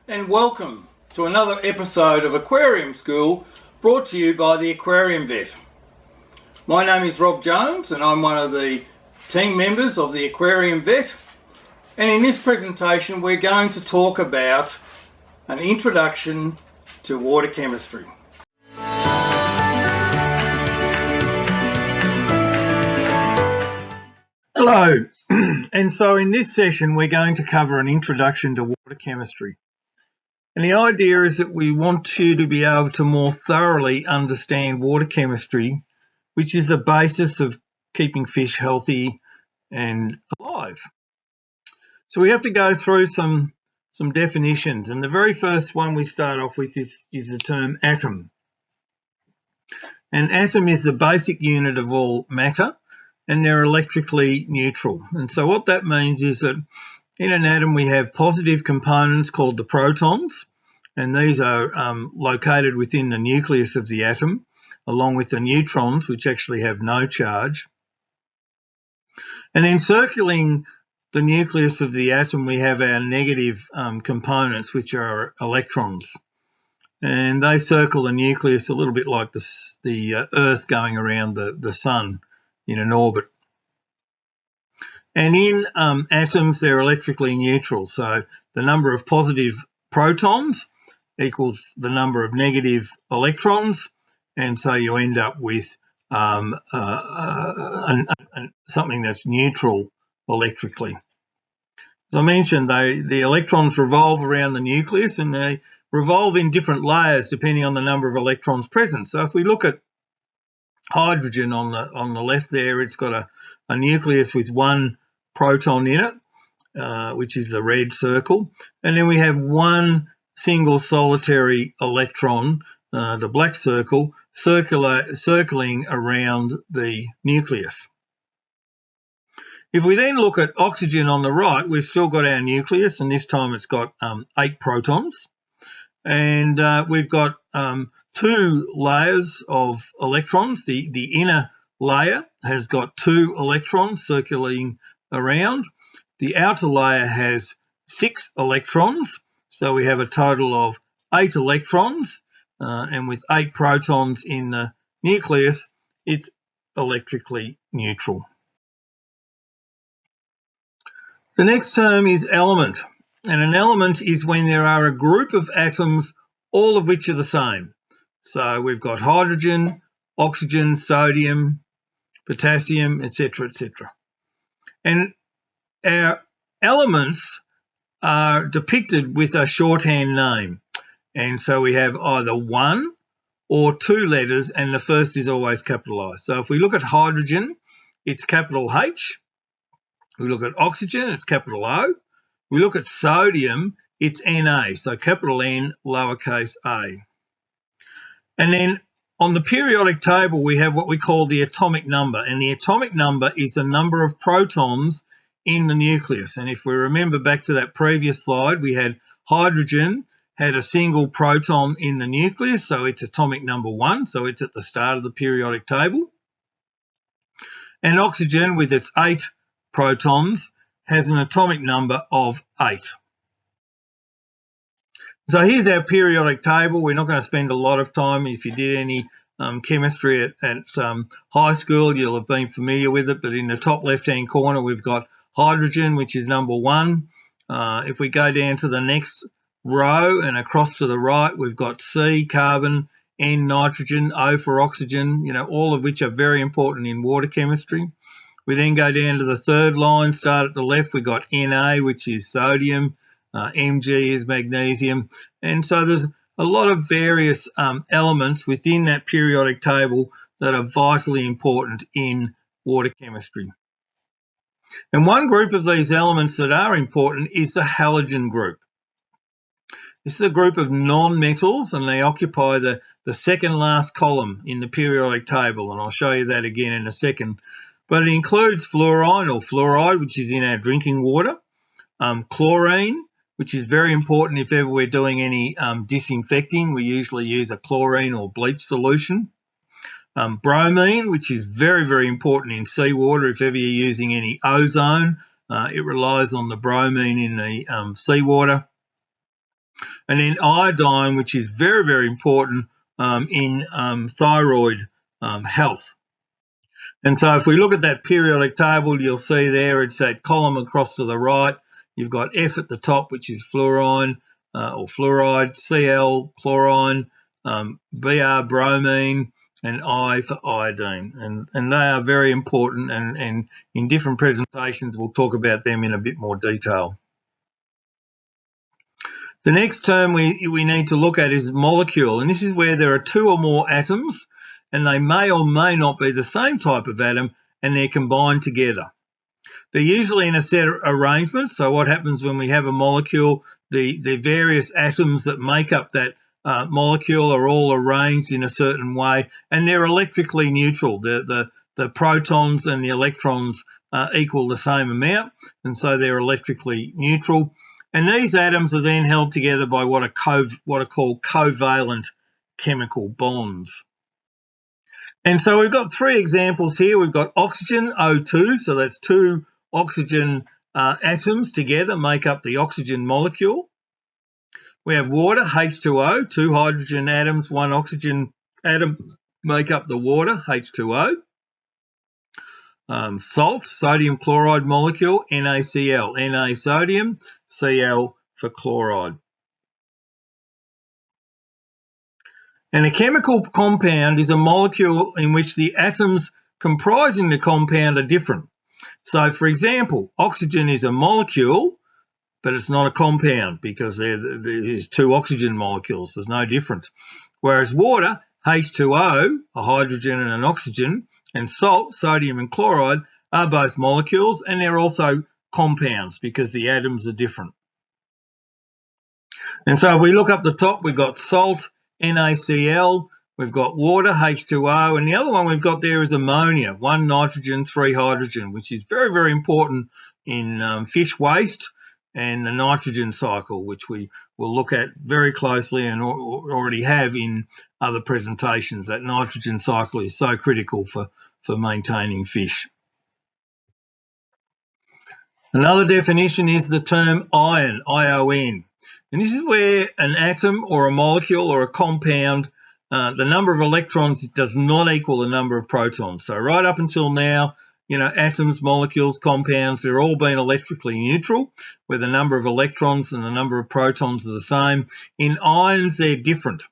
And welcome to another episode of Aquarium School, brought to you by the Aquarium Vet. My name is Rob Jones and I'm one of the team members of the Aquarium Vet, and in this presentation we're going to talk about an introduction to water chemistry. Hello, and so in this session we're going to cover an introduction to water chemistry. And the idea is that we want you to be able to more thoroughly understand water chemistry, which is the basis of keeping fish healthy and alive. So we have to go through some definitions, and the very first one we start off with is the term atom. An atom is the basic unit of all matter, and they're electrically neutral. And so what that means is that in an atom we have positive components called the protons, and these are located within the nucleus of the atom, along with the neutrons, which actually have no charge. And then circling the nucleus of the atom we have our negative components, which are electrons. And they circle the nucleus a little bit like the Earth going around the sun in an orbit. And in atoms, they're electrically neutral. So the number of positive protons equals the number of negative electrons. And so you end up with something that's neutral electrically. As I mentioned, the electrons revolve around the nucleus, and they revolve in different layers depending on the number of electrons present. So if we look at hydrogen on the left there, it's got a nucleus with one proton in it, which is the red circle, and then we have one single solitary electron, the black circle, circling around the nucleus. If we then look at oxygen on the right, we've still got our nucleus, and this time it's got 8 protons, and we've got 2 layers of electrons. The inner layer has got 2 electrons circulating around. The outer layer has 6 electrons, so we have a total of 8 electrons, and with 8 protons in the nucleus, it's electrically neutral. The next term is element, and an element is when there are a group of atoms, all of which are the same. So we've got hydrogen, oxygen, sodium, potassium, etc., etc. And our elements are depicted with a shorthand name. And so we have either 1 or 2 letters, and the first is always capitalized. So if we look at hydrogen, it's capital H. We look at oxygen, it's capital O. We look at sodium, it's Na, so capital N, lowercase a. And then on the periodic table, we have what we call the atomic number, and the atomic number is the number of protons in the nucleus. And if we remember back to that previous slide, we had hydrogen had a single proton in the nucleus, so it's atomic number 1, so it's at the start of the periodic table. And oxygen, with its 8 protons, has an atomic number of 8. So here's our periodic table. We're not going to spend a lot of time. If you did any chemistry at high school, you'll have been familiar with it, but in the top left-hand corner, we've got hydrogen, which is number 1. If we go down to the next row and across to the right, we've got C, carbon, N, nitrogen, O for oxygen, all of which are very important in water chemistry. We then go down to the third line, start at the left, we've got Na, which is sodium, Mg is magnesium, and so there's a lot of various elements within that periodic table that are vitally important in water chemistry. And one group of these elements that are important is the halogen group. This is a group of non-metals, and they occupy the second last column in the periodic table, and I'll show you that again in a second. But it includes fluorine or fluoride, which is in our drinking water, chlorine, which is very important if ever we're doing any disinfecting. We usually use a chlorine or bleach solution. Bromine, which is very, very important in seawater if ever you're using any ozone. It relies on the bromine in the seawater. And then iodine, which is very, very important in thyroid health. And so if we look at that periodic table, you'll see there it's that column across to the right. You've got F at the top, which is fluorine or fluoride, Cl, chlorine, Br, bromine, and I for iodine. And they are very important, and in different presentations we'll talk about them in a bit more detail. The next term we need to look at is molecule, and this is where there are two or more atoms, and they may or may not be the same type of atom, and they're combined together. They're usually in a set arrangement, so what happens when we have a molecule, the various atoms that make up that molecule are all arranged in a certain way, and they're electrically neutral. The protons and the electrons equal the same amount, and so they're electrically neutral. And these atoms are then held together by what are called covalent chemical bonds. And so we've got three examples here. We've got oxygen, O2, so that's two oxygen atoms together make up the oxygen molecule. We have water, H2O, two hydrogen atoms, one oxygen atom make up the water, H2O. Salt, sodium chloride molecule, NaCl, Na sodium, Cl for chloride. And a chemical compound is a molecule in which the atoms comprising the compound are different. So, for example, oxygen is a molecule, but it's not a compound because there's two oxygen molecules. There's no difference. Whereas water, H2O, a hydrogen and an oxygen, and salt, sodium and chloride, are both molecules, and they're also compounds because the atoms are different. And so if we look up the top, we've got salt, NaCl, we've got water, H2O, and the other one we've got there is ammonia, one nitrogen, three hydrogen, which is very, very important in fish waste and the nitrogen cycle, which we will look at very closely and already have in other presentations. That nitrogen cycle is so critical for maintaining fish. Another definition is the term ion, I-O-N. And this is where an atom or a molecule or a compound, the number of electrons does not equal the number of protons. So right up until now, atoms, molecules, compounds, they're all been electrically neutral, where the number of electrons and the number of protons are the same. In ions, they're different.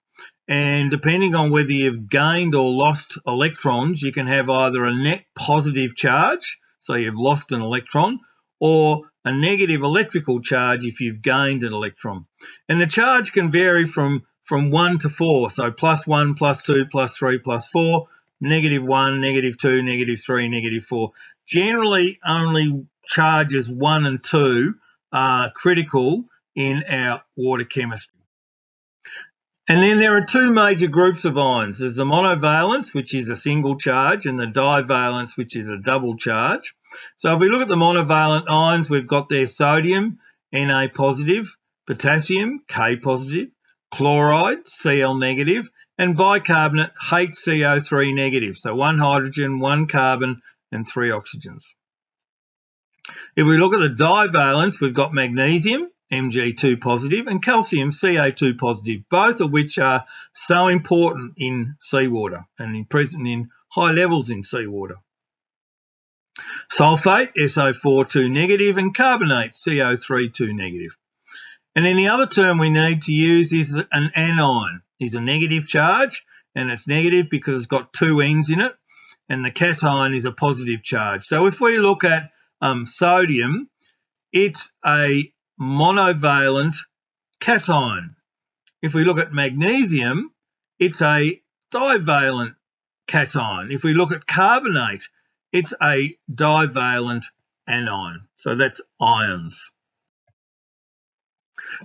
And depending on whether you've gained or lost electrons, you can have either a net positive charge, so you've lost an electron, or a negative electrical charge if you've gained an electron. And the charge can vary from 1 to 4, so +1, +2, +3, +4, -1, -2, -3, -4. Generally, only charges 1 and 2 are critical in our water chemistry. And then there are two major groups of ions. There's the monovalence, which is a single charge, and the divalence, which is a double charge. So if we look at the monovalent ions, we've got there sodium, Na positive, potassium, K positive, chloride, Cl negative, and bicarbonate, HCO3 negative. So one hydrogen, one carbon, and three oxygens. If we look at the divalence, we've got magnesium, Mg2 positive, and calcium, Ca2 positive, both of which are so important in seawater and present in high levels in seawater. Sulfate, SO4 2 negative, and carbonate, CO3 2 negative. And then the other term we need to use is an anion. It's a negative charge, and it's negative because it's got two N's in it, and the cation is a positive charge. So if we look at sodium, it's a monovalent cation. If we look at magnesium, it's a divalent cation. If we look at carbonate, it's a divalent anion. So that's ions.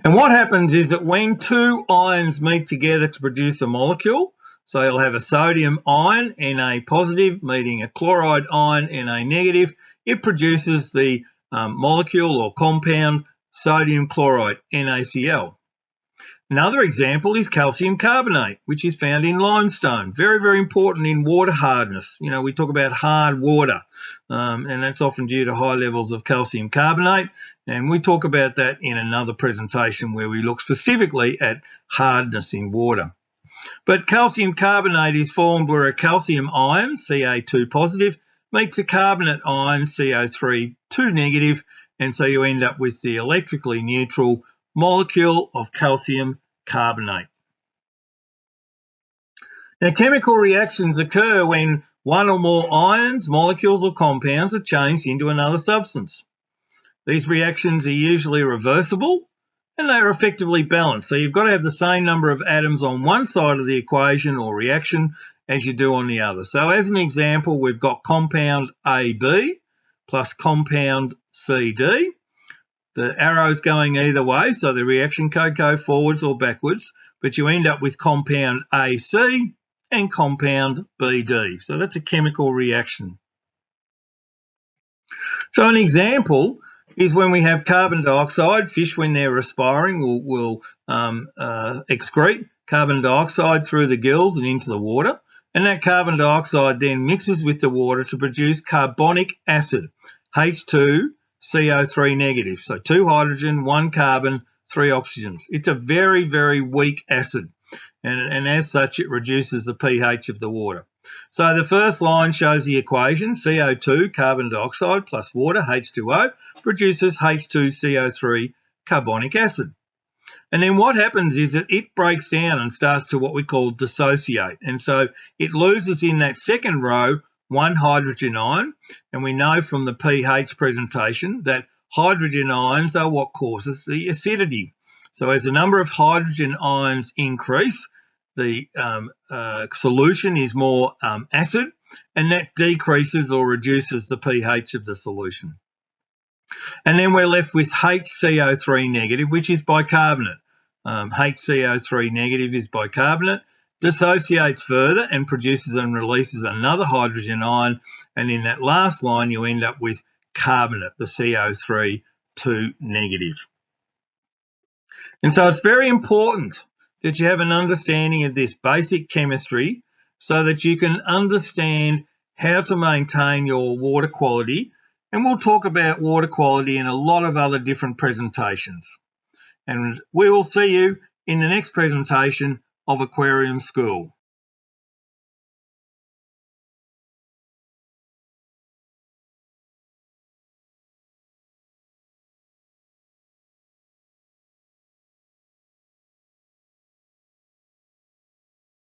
And what happens is that when two ions meet together to produce a molecule, so you'll have a sodium ion, Na positive, meeting a chloride ion, Na negative, it produces the molecule or compound sodium chloride, NaCl. Another example is calcium carbonate, which is found in limestone. Very, very important in water hardness. You know, we talk about hard water, and that's often due to high levels of calcium carbonate. And we talk about that in another presentation where we look specifically at hardness in water. But calcium carbonate is formed where a calcium ion, Ca2 positive, meets a carbonate ion, CO3 2 negative, and so you end up with the electrically neutral molecule of calcium carbonate. Now, chemical reactions occur when one or more ions, molecules, or compounds are changed into another substance. These reactions are usually reversible and they are effectively balanced. So you've got to have the same number of atoms on one side of the equation or reaction as you do on the other. So as an example, we've got compound AB plus compound CD. The arrow's going either way, so the reaction could go forwards or backwards, but you end up with compound AC and compound BD. So that's a chemical reaction. So an example is when we have carbon dioxide. Fish, when they're respiring, will excrete carbon dioxide through the gills and into the water, and that carbon dioxide then mixes with the water to produce carbonic acid, H2CO3 negative. So 2 hydrogen, 1 carbon, 3 oxygens. It's a very, very weak acid, and as such it reduces the pH of the water. So the first line shows the equation, CO2, carbon dioxide, plus water, H2O, produces H2CO3 carbonic acid. And then what happens is that it breaks down and starts to what we call dissociate. And so it loses in that second row 1 hydrogen ion, and we know from the pH presentation that hydrogen ions are what causes the acidity. So as the number of hydrogen ions increase, the solution is more acid, and that decreases or reduces the pH of the solution. And then we're left with HCO3 negative, which is bicarbonate. HCO3 negative is bicarbonate, dissociates further and produces and releases another hydrogen ion, and in that last line you end up with carbonate, the CO3 2 negative. And so it's very important that you have an understanding of this basic chemistry so that you can understand how to maintain your water quality. And we'll talk about water quality in a lot of other different presentations. And we will see you in the next presentation of Aquarium School.